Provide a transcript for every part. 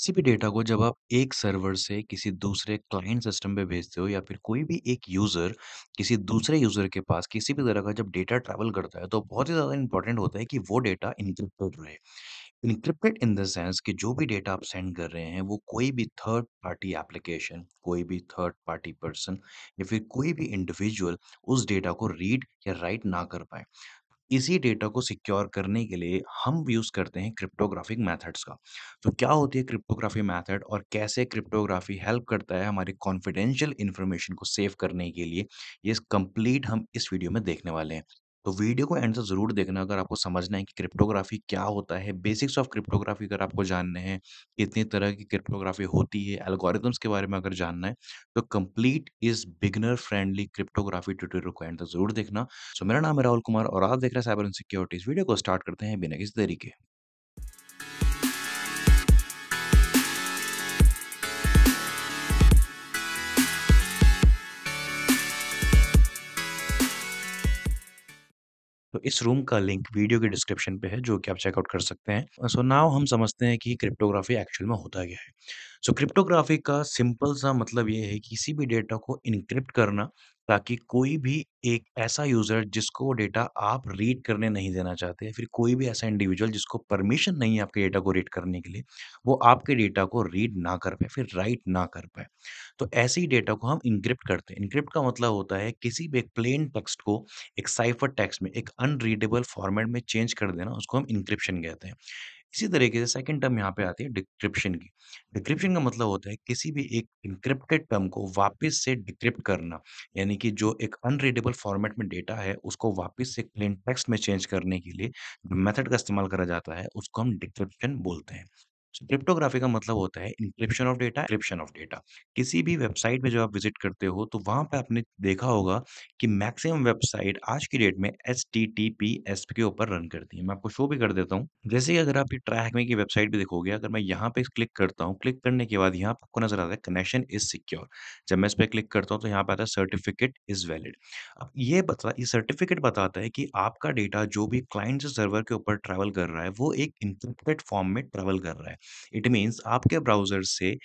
किसी भी डेटा को जब आप एक सर्वर से किसी दूसरे क्लाइंट सिस्टम पे भेजते हो या फिर कोई भी एक यूज़र किसी दूसरे यूज़र के पास किसी भी तरह का जब डेटा ट्रैवल करता है तो बहुत ही ज़्यादा इंपॉर्टेंट होता है कि वो डेटा एन्क्रिप्टेड रहे। एन्क्रिप्टेड इन द सेंस कि जो भी डेटा आप सेंड कर रहे हैं वो कोई भी थर्ड पार्टी एप्लीकेशन, कोई भी थर्ड पार्टी पर्सन या फिर कोई भी इंडिविजुअल उस डेटा को रीड या राइट ना कर पाए। इसी डेटा को सिक्योर करने के लिए हम यूज़ करते हैं क्रिप्टोग्राफिक मेथड्स का। तो क्या होती है क्रिप्टोग्राफी मेथड और कैसे क्रिप्टोग्राफी हेल्प करता है हमारी कॉन्फिडेंशियल इन्फॉर्मेशन को सेव करने के लिए, ये कंप्लीट हम इस वीडियो में देखने वाले हैं। तो वीडियो को एंड तक ज़रूर देखना अगर आपको समझना है कि क्रिप्टोग्राफी क्या होता है, बेसिक्स ऑफ क्रिप्टोग्राफी अगर आपको जानने हैं, कितनी तरह की क्रिप्टोग्राफी होती है, एल्गोरिथम्स के बारे में अगर जानना है, तो कंप्लीट इस बिगिनर फ्रेंडली क्रिप्टोग्राफी ट्यूटोरियल को एंड तक ज़रूर देखना। सो मेरा नाम है राहुल कुमार और आप देख रहे हैं साइबर सिक्योरिटीज। वीडियो को स्टार्ट करते हैं बिना किसी देरी के। तो इस रूम का लिंक वीडियो के डिस्क्रिप्शन पे है जो कि आप चेकआउट कर सकते हैं। सो नाउ हम समझते हैं कि क्रिप्टोग्राफी एक्चुअल में होता क्या है। सो क्रिप्टोग्राफी का सिंपल सा मतलब ये है किसी भी डेटा को एन्क्रिप्ट करना, ताकि कोई भी एक ऐसा यूज़र जिसको वो डेटा आप रीड करने नहीं देना चाहते, या फिर कोई भी ऐसा इंडिविजुअल जिसको परमिशन नहीं है आपके डेटा को रीड करने के लिए, वो आपके डेटा को रीड ना कर पाए, फिर राइट ना कर पाए। तो ऐसे ही डेटा को हम एन्क्रिप्ट करते हैं। एन्क्रिप्ट का मतलब होता है किसी भी एक प्लेन टेक्स्ट को एक साइफर टेक्स्ट में, एक अनरीडेबल फॉर्मेट में चेंज कर देना, उसको हम एन्क्रिप्शन कहते हैं। इसी तरीके से सेकंड टर्म यहाँ पे आती है डिक्रिप्शन की। डिक्रिप्शन का मतलब होता है किसी भी एक एन्क्रिप्टेड टर्म को वापस से डिक्रिप्ट करना, यानी कि जो एक अनरीडेबल फॉर्मेट में डेटा है, उसको वापस से प्लेन टेक्स्ट में चेंज करने के लिए जो मेथड का इस्तेमाल करा जाता है, उसको हम डिक्रिप्शन बोलते हैं। क्रिप्टोग्राफी का मतलब होता है encryption of data, encryption of data. किसी भी वेबसाइट पे जब आप विज़िट करते हो, तो वहाँ पे आपने देखा होगा कि मैक्सिमम वेबसाइट आज की डेट में एचटीटीपीएस के ऊपर रन करती है। मैं आपको शो भी कर देता हूँ। जैसे कि अगर आप ये ट्रैक की वेबसाइट भी देखोगे, अगर मैं यहाँ पे क्लिक करता हूँ, क्लिक करने के बाद यहाँ पे आपको नज़र आता है कनेक्शन इज़ सिक्योर। जब मैं इस पे क्लिक करता हूँ, तो यहाँ पे आता है सर्टिफिकेट इज़ वैलिड। अब ये सर्टिफिकेट बताता है कि आपका डेटा जो भी क्लाइंट से सर्वर के ऊपर ट्रैवल कर रहा है, वो एक एन्क्रिप्टेड फॉर्म में ट्रैवल कर रहा है। इट मीन्स आपके ब्राउज़र से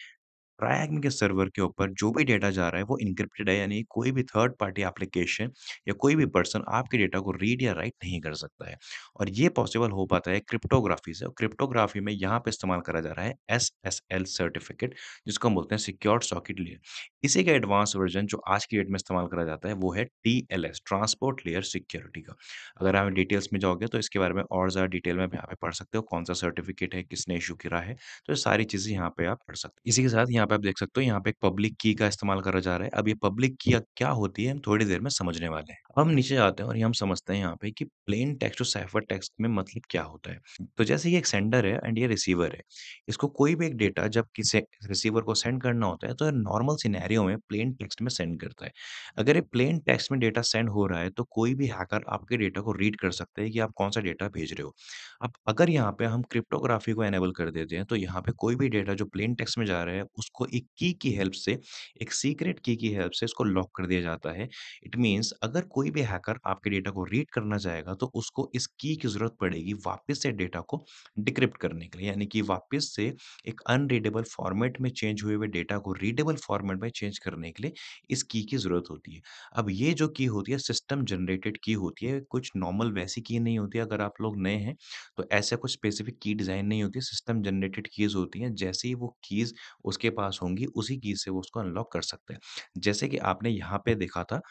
ट्रायग्न के सर्वर के ऊपर जो भी डेटा जा रहा है वो एन्क्रिप्टेड है, यानी कोई भी थर्ड पार्टी एप्लीकेशन या कोई भी पर्सन आपके डेटा को रीड या राइट नहीं कर सकता है। और ये पॉसिबल हो पाता है क्रिप्टोग्राफी से, और क्रिप्टोग्राफी में यहाँ पे इस्तेमाल करा जा रहा है एसएसएल सर्टिफिकेट, जिसको हम बोलते हैं सिक्योर्ड सॉकेट लेयर। इसी का एडवांस वर्जन जो आज की डेट में इस्तेमाल करा जाता है वो है टीएलएस, ट्रांसपोर्ट लेयर सिक्योरिटी का। अगर आप डिटेल्स में जाओगे तो इसके बारे में और ज़्यादा डिटेल में यहाँ पे पढ़ सकते हो, कौन सा सर्टिफिकेट है, किसने इशू करा है, तो ये सारी चीज़ें यहाँ पे आप पढ़ सकते हो। इसी के साथ यहाँ पे आप देख सकते हो, यहाँ पे एक पब्लिक की का इस्तेमाल करा जा रहा है। अब ये पब्लिक की क्या होती है, हम थोड़ी देर में समझने वाले हैं। अब हम नीचे आते हैं और ये हम समझते हैं यहाँ पे कि प्लेन टेक्स्ट और साइफर टेक्स्ट में मतलब क्या होता है। तो जैसे ये एक सेंडर है एंड ये रिसीवर है। इसको कोई भी एक डेटा जब किसी रिसीवर को सेंड करना होता है, तो नॉर्मल सिनेरियो में प्लेन टेक्स्ट में सेंड करता है। अगर ये प्लेन टेक्स्ट में डेटा सेंड हो रहा है, तो कोई भी हैकर आपके डेटा को रीड कर सकता है कि आप कौन सा डेटा भेज रहे हो। अब अगर यहाँ पे हम क्रिप्टोग्राफी को इनेबल कर देते हैं, तो यहाँ पे कोई भी डेटा जो प्लेन टेक्स्ट में जा रहा है, उसको एक की हेल्प से, एक सीक्रेट की हेल्प से इसको लॉक कर दिया जाता है। इट मीन्स अगर कोई भी हैकर आपके डेटा को रीड करना चाहेगा, तो उसको इस की ज़रूरत पड़ेगी वापस से डेटा को डिक्रिप्ट करने के लिए, यानी कि वापस से एक अनरीडेबल फॉर्मेट में चेंज हुए हुए डेटा को रीडेबल फॉर्मेट में चेंज करने के लिए इस की ज़रूरत होती है। अब ये जो की होती है सिस्टम जनरेटेड की होती है, कुछ नॉर्मल वैसी की नहीं होती है। अगर आप लोग नए हैं, तो ऐसा कुछ स्पेसिफिक की डिज़ाइन नहीं होती, सिस्टम जनरेटेड कीज़ होती हैं। जैसे ही वो कीज़ उसके पास होंगी, उसी की से वो उसको अनलॉक कर सकते हैं। जैसे कि आपने यहाँ पे देखा था,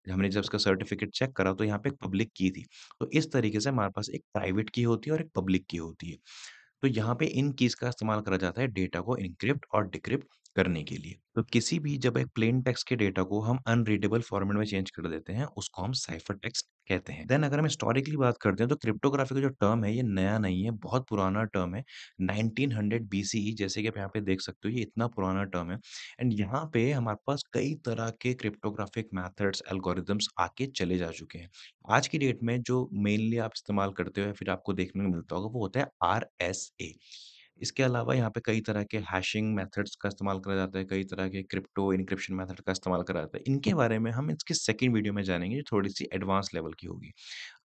हमने जब उसका सर्टिफ़िकेट चेक करा तो यहाँ पे एक पब्लिक की थी। तो इस तरीके से हमारे पास एक प्राइवेट की होती है और एक पब्लिक की होती है। तो यहाँ पे इन कीज़ का इस्तेमाल करा जाता है डेटा को एन्क्रिप्ट और डिक्रिप्ट करने के लिए। तो किसी भी जब एक प्लेन टेक्स्ट के डेटा को हम अनरीडेबल फॉर्मेट में चेंज कर देते हैं, उसको हम साइफर टेक्स्ट कहते हैं। देन अगर हम हिस्टोरिकली बात करते हैं, तो क्रिप्टोग्राफी का जो टर्म है ये नया नहीं है, बहुत पुराना टर्म है। 1900 बीसीई, जैसे कि आप यहाँ पे देख सकते हो, ये इतना पुराना टर्म है। एंड यहाँ पे हमारे पास कई तरह के क्रिप्टोग्राफिक मेथड्स, एल्गोरिदम्स आके चले जा चुके हैं। आज की डेट में जो मेनली आप इस्तेमाल करते हो या फिर आपको देखने को मिलता होगा, वो होता है आरएसए। इसके अलावा यहाँ पे कई तरह के हैशिंग मेथड्स का इस्तेमाल करा जाता है, कई तरह के क्रिप्टो एन्क्रिप्शन मेथड का इस्तेमाल करा जाता है। इनके बारे में हम इसकी सेकंड वीडियो में जानेंगे, जो थोड़ी-सी एडवांस लेवल की होगी।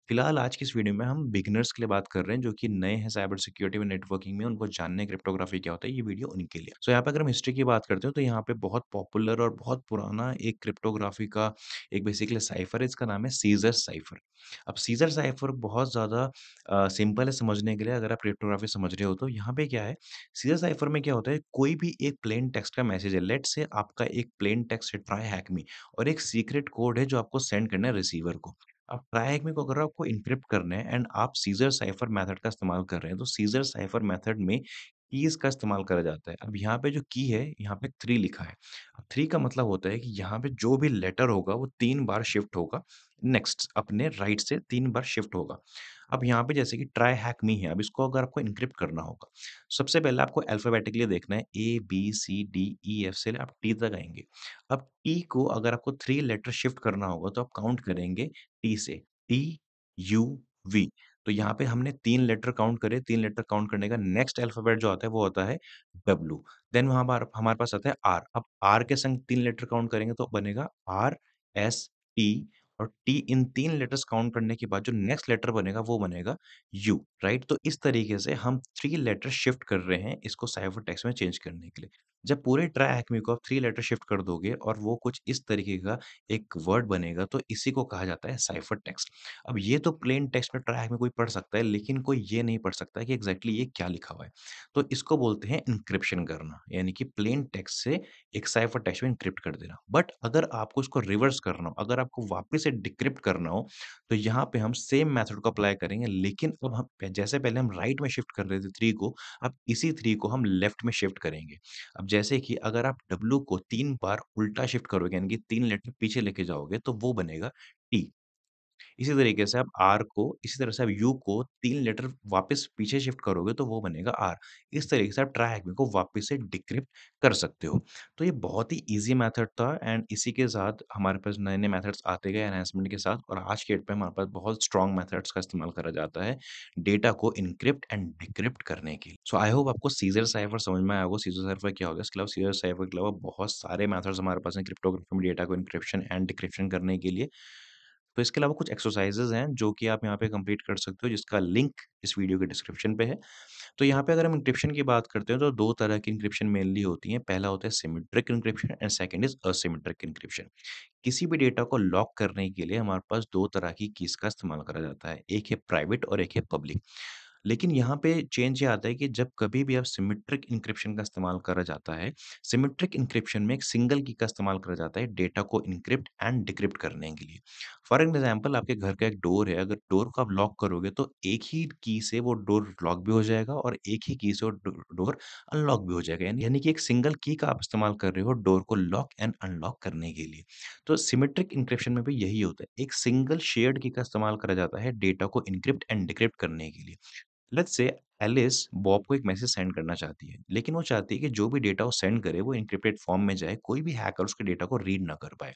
फिलहाल आज की इस वीडियो में हम बिगिनर्स के लिए बात कर रहे हैं जो कि नए हैं साइबर सिक्योरिटी में नेटवर्किंग में उनको जानना है क्रिप्टोग्राफी क्या होता है, ये वीडियो उनके लिए। सो यहाँ पे अगर हम हिस्ट्री की बात करते हो तो यहाँ पे बहुत पॉपुलर और बहुत पुराना एक क्रिप्टोग्राफी का एक बेसिकली साइफर है, इसका नाम है सीजर साइफर। अब सीजर साइफर बहुत ज़्यादा सिंपल है समझने के लिए, अगर आप क्रिप्टोग्राफी समझ रहे हो तो यहाँ पे क्या है, सीजर साइफर में क्या होता है, कोई भी एक प्लेन टेक्स्ट का मैसेज है, लेट्स से आपका एक प्लेन टेक्स्ट है ट्राई हैक मी और एक सीक्रेट कोड है जो आपको सेंड करना है रिसीवर को। अब ट्राई को अगर आपको एन्क्रिप्ट करना है एंड आप सीजर साइफर मेथड का इस्तेमाल कर रहे हैं, तो सीजर साइफर मेथड में कीज़ का इस्तेमाल करा जाता है। अब यहाँ पे जो की है, यहाँ पे 3 लिखा है। अब 3 का मतलब होता है कि यहाँ पे जो भी लेटर होगा, वो 3 बार शिफ्ट होगा, नेक्स्ट अपने राइट से 3 बार शिफ्ट होगा। अब यहाँ पे जैसे कि ट्राई हैक मी है, अब इसको अगर आपको एन्क्रिप्ट करना होगा, सबसे पहले आपको अल्फ़ाबेटिकली देखना है ए, बी, सी, डी, ई, एफ से आप टी तक आएँगे। अब टी को अगर आपको 3 लेटर शिफ्ट करना होगा, तो आप काउंट करेंगे टी से, टी, यू, वी। तो यहाँ पे हमने 3 लेटर काउंट करे, 3 लेटर काउंट करने का नेक्स्ट अल्फ़ाबेट जो आता है, वो होता है डब्ल्यू। देन वहाँ पर हमारे पास आता है आर। अब आर के संग 3 लेटर काउंट करेंगे तो बनेगा आर, एस, टी और टी। इन 3 लेटर्स काउंट करने के बाद जो नेक्स्ट लेटर बनेगा, वो बनेगा यू, राइट? तो इस तरीके से हम 3 लेटर शिफ्ट कर रहे हैं, इसको साइफर टेक्स्ट में चेंज करने के लिए। जब पूरे ट्राई एटमी को आप 3 लेटर शिफ्ट कर दोगे और वो कुछ इस तरीके का एक वर्ड बनेगा, तो इसी को कहा जाता है साइफर टेक्स्ट। अब ये तो प्लेन टेक्स्ट में ट्रैक में कोई पढ़ सकता है, लेकिन कोई ये नहीं पढ़ सकता है कि एग्ज़ैक्टली ये क्या लिखा हुआ है। तो इसको बोलते हैं एन्क्रिप्शन करना, यानी कि प्लेन टेक्स्ट से एक साइफर टेक्स्ट में एन्क्रिप्ट कर देना। बट अगर आपको इसको रिवर्स करना हो, अगर आपको वापस से डिक्रिप्ट करना हो, तो यहाँ पे हम सेम मेथड को अप्लाई करेंगे, लेकिन अब हम जैसे पहले हम राइट में शिफ्ट कर रहे थे 3 को, अब इसी 3 को हम लेफ्ट में शिफ्ट करेंगे। अब जैसे कि अगर आप डब्ल्यू को 3 बार उल्टा शिफ्ट करोगे, यानी कि 3 लेटर पीछे लेके जाओगे, तो वो बनेगा टी। इसी तरीके से आप आर को इसी तरह से आप यू को 3 लेटर वापस पीछे शिफ्ट करोगे तो वो बनेगा आर। इस तरीके से आप ट्राई हैक को वापस से डिक्रिप्ट कर सकते हो। तो ये बहुत ही ईज़ी मेथड था एंड इसी के साथ हमारे पास नए-नए मेथड्स आते गए एनहांसमेंट के साथ और आज के डेट पे हमारे पास बहुत स्ट्रॉन्ग मेथड्स का इस्तेमाल करा जाता है, डेटा को एन्क्रिप्ट एंड डिक्रिप्ट करने के लिए। सो आई होप आपको सीज़र साइफर समझ में आया होगा। सीज़र साइफर क्या होता है? इसके अलावा सीज़र साइफर के अलावा बहुत सारे मेथड्स हमारे पास हैं क्रिप्टोग्राफी में डेटा को एन्क्रिप्शन एंड डिक्रिप्शन करने के लिए। तो इसके अलावा कुछ एक्सरसाइज़ेज़ हैं जो कि आप यहाँ पे कंप्लीट कर सकते हो जिसका लिंक इस वीडियो के डिस्क्रिप्शन पे है। तो यहाँ पे अगर हम एन्क्रिप्शन की बात करते हैं तो 2 तरह की एन्क्रिप्शन मेनली होती हैं। पहला होता है symmetric encryption and second is asymmetric encryption. किसी भी डेटा को लॉक करने के लिए हमारे पास 2 तरह की कीज़ का इस्तेमाल करा जाता है। एक है प्राइवेट और एक है पब्लिक। लेकिन यहाँ पे चेंज ये आता है कि जब कभी भी आप सिमेट्रिक एन्क्रिप्शन का इस्तेमाल करा जाता है, सिमेट्रिक एन्क्रिप्शन में एक सिंगल की का इस्तेमाल करा जाता है डेटा को एन्क्रिप्ट एंड डिक्रिप्ट करने के लिए। फॉर एन एग्ज़ाम्पल आपके घर का एक डोर है, अगर डोर को आप लॉक करोगे तो एक ही की से वो डोर लॉक भी हो जाएगा और एक ही की से वो डोर अनलॉक भी हो जाएगा। यानी कि एक सिंगल की का आप इस्तेमाल कर रहे हो डोर को लॉक एंड अनलॉक करने के लिए। तो सिमेट्रिक एन्क्रिप्शन में भी यही होता है। एक सिंगल शेयर्ड की का इस्तेमाल करा जाता है डेटा को एन्क्रिप्ट एंड डिक्रिप्ट करने के लिए। लेट्स से एलिस बॉब को एक मैसेज सेंड करना चाहती है, लेकिन वो चाहती है कि जो भी डेटा वो सेंड करे वो एन्क्रिप्टेड फॉर्म में जाए, कोई भी हैकर उसके डेटा को रीड ना कर पाए।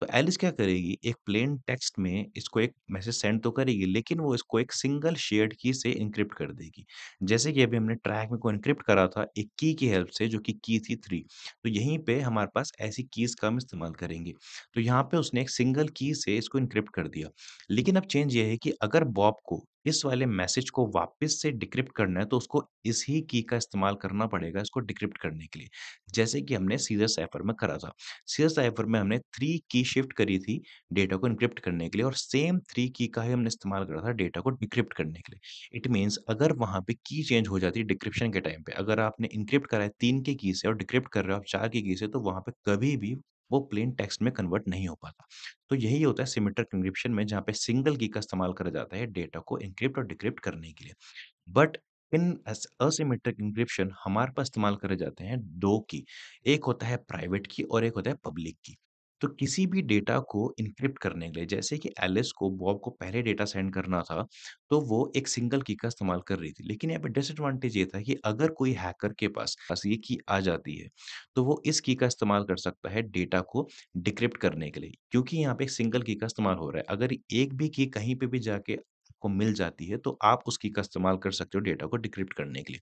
तो एलिस क्या करेगी, एक प्लेन टेक्स्ट में इसको एक मैसेज सेंड तो करेगी, लेकिन वो इसको एक सिंगल शेयर्ड की से एन्क्रिप्ट कर देगी। जैसे कि अभी हमने ट्रैक में को एन्क्रिप्ट करा था एक की हेल्प से जो कि की थी 3। तो यहीं पे हमारे पास ऐसी कीज़ का हम इस्तेमाल करेंगे। तो यहाँ पे उसने एक सिंगल की से इसको एन्क्रिप्ट कर दिया। लेकिन अब चेंज ये है कि अगर बॉब को इस वाले मैसेज को वापस से डिक्रिप्ट करना है, तो उसको इस ही की का इस्तेमाल करना पड़ेगा इसको डिक्रिप्ट करने के लिए। जैसे कि हमने सीजर साइफर में करा था। सीजर साइफर में हमने 3 की शिफ्ट करी थी डेटा को एन्क्रिप्ट करने के लिए और सेम 3 की का ही हमने इस्तेमाल करा था डेटा को डिक्रिप्ट करने के लिए। इट मीन्स अगर वहाँ पे की चेंज हो जाती है डिक्रिप्शन के टाइम पे, अगर आपने एन्क्रिप्ट करा है 3 के की से और डिक्रिप्ट कर रहे हो आप 4 की से, तो वहाँ पे कभी भी वो प्लेन टेक्स्ट में कन्वर्ट नहीं हो पाता। तो यही होता है सिमेट्रिक एन्क्रिप्शन में, जहाँ पे सिंगल की का इस्तेमाल करा जाता है डेटा को एन्क्रिप्ट और डिक्रिप्ट करने के लिए। बट इन असिमेट्रिक एन्क्रिप्शन हमारे पास इस्तेमाल करे जाते हैं 2 की। एक होता है प्राइवेट की और एक होता है पब्लिक की। तो किसी भी डेटा को एन्क्रिप्ट करने के लिए, जैसे कि एलिस को बॉब को पहले डेटा सेंड करना था, तो वो एक सिंगल की का इस्तेमाल कर रही थी। लेकिन यहाँ पे डिसएडवांटेज ये था कि अगर कोई हैकर के पास ये की आ जाती है, तो वो इस की का इस्तेमाल कर सकता है डेटा को डिक्रिप्ट करने के लिए। क्योंकि यहाँ पे एक सिंगल की का इस्तेमाल हो रहा है। अगर एक भी की कहीं पे भी जाके आपको मिल जाती है, तो आप उस की का इस्तेमाल कर सकते हो डेटा को डिक्रिप्ट करने के लिए।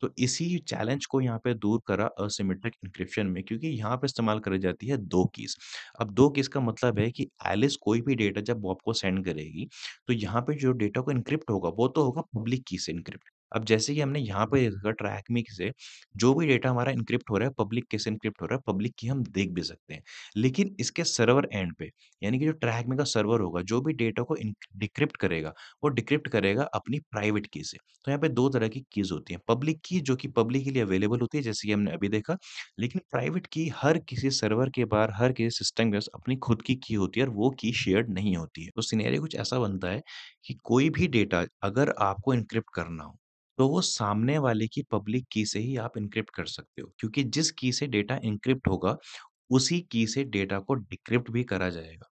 तो इसी चैलेंज को यहाँ पे दूर करा असिमेट्रिक एन्क्रिप्शन में, क्योंकि यहाँ पे इस्तेमाल करी जाती है 2 कीज़। अब 2 कीज़ का मतलब है कि एलिस कोई भी डेटा जब बॉब को सेंड करेगी, तो यहाँ पे जो डेटा को एन्क्रिप्ट होगा, वो तो होगा पब्लिक की से एन्क्रिप्ट। अब जैसे कि हमने यहाँ पे देखा ट्रैकमी से, जो भी डेटा हमारा एन्क्रिप्ट हो रहा है, पब्लिक की से एन्क्रिप्ट हो रहा है, पब्लिक की हम देख भी सकते हैं। लेकिन इसके सर्वर एंड पे, यानी कि जो ट्रैकमी का सर्वर होगा, जो भी डेटा को डिक्रिप्ट करेगा, वो डिक्रिप्ट करेगा अपनी प्राइवेट की से। तो यहाँ पे 2 तरह की कीज़ होती हैं। पब्लिक की जो कि पब्लिक के लिए अवेलेबल होती है, जैसे कि हमने अभी देखा, लेकिन प्राइवेट की हर किसी सर्वर के बाहर, हर किसी सिस्टम के पास अपनी खुद की होती है और वो की शेयर्ड नहीं होती है। तो सिनेरियो कुछ ऐसा बनता है कि कोई भी डेटा अगर आपको एन्क्रिप्ट करना हो, तो वो सामने वाले की पब्लिक की से ही आप एन्क्रिप्ट कर सकते हो, क्योंकि जिस की से डेटा एन्क्रिप्ट होगा, उसी की से डेटा को डिक्रिप्ट भी करा जाएगा।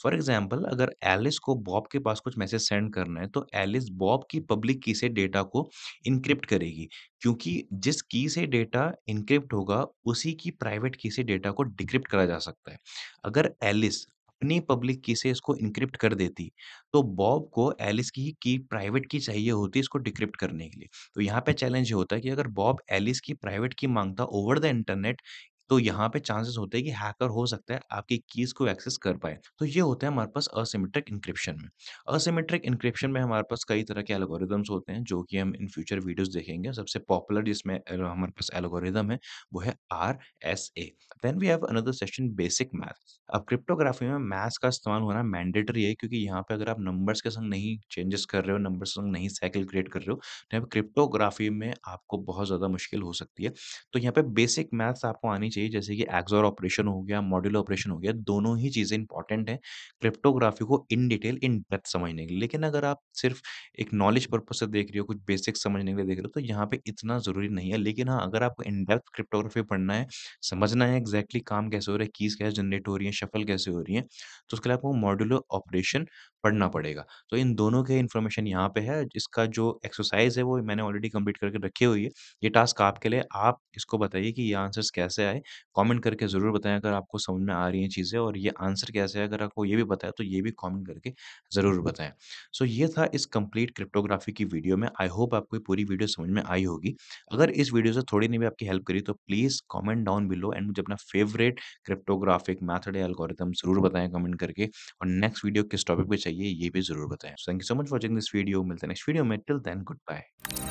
फॉर एग्ज़ाम्पल, अगर एलिस को बॉब के पास कुछ मैसेज सेंड करना है, तो एलिस बॉब की पब्लिक की से डेटा को एन्क्रिप्ट करेगी, क्योंकि जिस की से डेटा एन्क्रिप्ट होगा, उसी की प्राइवेट की से डेटा को डिक्रिप्ट करा जा सकता है। अगर एलिस अपनी पब्लिक की से इसको एन्क्रिप्ट कर देती, तो बॉब को एलिस की प्राइवेट की चाहिए होती इसको डिक्रिप्ट करने के लिए। तो यहाँ पे चैलेंज ये होता है कि अगर बॉब एलिस की प्राइवेट की माँगता ओवर द इंटरनेट, तो यहाँ पे चांसेस होते हैं कि हैकर हो सकता है आपकी कीज़ को एक्सेस कर पाए। तो ये होता है हमारे पास असिमेट्रिक एन्क्रिप्शन में। असिमेट्रिक एन्क्रिप्शन में हमारे पास कई तरह के एल्गोरिदम्स होते हैं, जो कि हम इन फ्यूचर वीडियोज़ देखेंगे। सबसे पॉपुलर जिसमें हमारे पास एल्गोरिदम है, वो है RSA. Then we have another section basic maths. अब क्रिप्टोग्राफी में मैथ्स का इस्तेमाल होना मैंडेटरी है, क्योंकि यहाँ पे अगर आप नंबर्स के संग नहीं चेंजेस कर रहे हो, नंबर्स के संग नहीं साइकिल क्रिएट कर रहे हो, तो यहाँ पे क्रिप्टोग्राफी में आपको बहुत ज़्यादा मुश्किल हो सकती है। तो यहाँ पे बेसिक मैथ्स आपको आनी चाहिए, जैसे कि एक्सओर ऑपरेशन हो गया, मॉड्यूलो ऑपरेशन हो गया, दोनों ही चीज़ें इंपॉर्टेंट हैं क्रिप्टोग्राफी को इन डिटेल, इन डेप्थ समझने के लिए। लेकिन अगर आप सिर्फ़ एक नॉलेज पर्पज़ से देख रहे हो, कुछ बेसिक्स समझने के लिए देख रहे हो, तो यहाँ पे इतना ज़रूरी नहीं है। लेकिन हाँ, अगर आपको इन डेप्थ क्रिप्टोग्राफी पढ़ना है, समझना है एग्ज़ैक्टली काम कैसे हो रहा है, कीज़ कैसे जनरेट हो रही हैं, शफ़ल कैसे हो रही हैं, तो उसके लिए आपको मॉड्यूलो ऑपरेशन पढ़ना पड़ेगा। तो इन दोनों के इन्फॉर्मेशन यहाँ पे है, इसका जो एक्सरसाइज़ है, वो मैंने ऑलरेडी कंप्लीट करके रखी हुई है। ये टास्क आपके लिए, आप इसको बताइए कि ये आंसर्स कैसे आए? कमेंट करके ज़रूर बताएँ अगर आपको समझ में आ रही हैं चीज़ें, और ये आंसर कैसे है, अगर आपको ये भी पता है तो ये भी कमेंट करके ज़रूर बताएँ। सो ये था इस कंप्लीट क्रिप्टोग्राफी की वीडियो में। आई होप आपको ये पूरी वीडियो समझ में आई होगी। अगर इस वीडियो से थोड़ी ने भी आपकी हेल्प करी, तो please comment down below and मुझे अपना फेवरेट क्रिप्टोग्राफिक मेथड या एल्गोरिथम ज़रूर बताएँ कमेंट करके, और नेक्स्ट वीडियो किस टॉपिक पे चाहिए ये भी ज़रूर बताएँ। Thank you so much for watching this video. मिलते हैं नेक्स्ट वीडियो में। Till then good bye.